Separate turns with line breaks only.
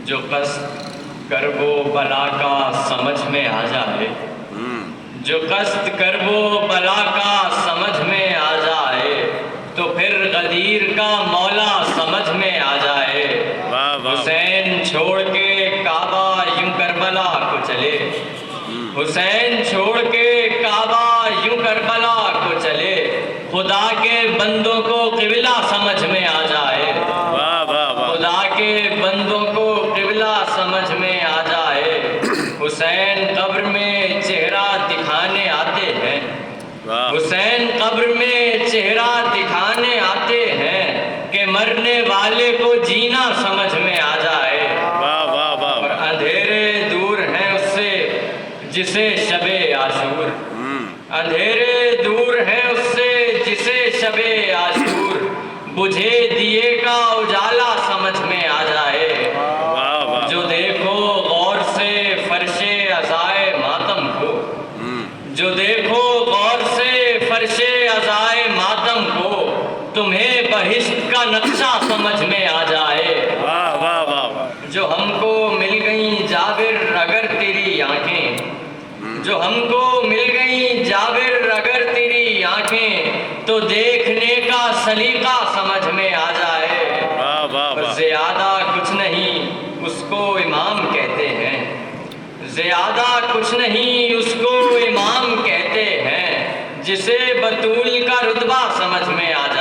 جو قصد کرب و بلا کا سمجھ میں آ جائے، جو قصد کرب و بلا کا سمجھ میں آ جائے، تو پھر غدیر کا مولا سمجھ میں آ جائے۔ حسین چھوڑ کے کعبہ یوں کربلا کو چلے، حسین چھوڑ کے کعبہ یوں کربلا کو چلے، خدا کے بندوں کو قبلہ سمجھ میں آ جائے، خدا کے بندوں کو قبلہ سمجھ میں آ جائے۔ حسین قبر میں چہرہ دکھانے آتے ہیں، حسین قبر میں چہرہ دکھانے آتے ہیں، کہ مرنے والے کو جینا سمجھ میں آ جائے۔ اور اندھیرے دور ہیں اس سے جسے شب عاشور، اندھیرے دور ہیں اس سے جسے شب عاشور، بجھے دیے کا اجالا سمجھ میں آ جائے۔ جو دیکھو غور سے فرش عزائے ماتم کو، جو دیکھو غور سے فرش عزائے ماتم کو، تمہیں بہشت کا نقشہ سمجھ میں آ جائے۔ جو ہم کو مل گئیں جابر اگر تیری آنکھیں، جو ہم کو مل گئیں جابر اگر تیری آنکھیں، تو دیکھنے کا سلیقہ سمجھ میں آ جائے۔ زیادہ کچھ نہیں اس کو امام کہتے ہیں، زیادہ کچھ نہیں اس کو امام کہتے ہیں، جسے بطول کا رتبہ سمجھ میں آ جائے۔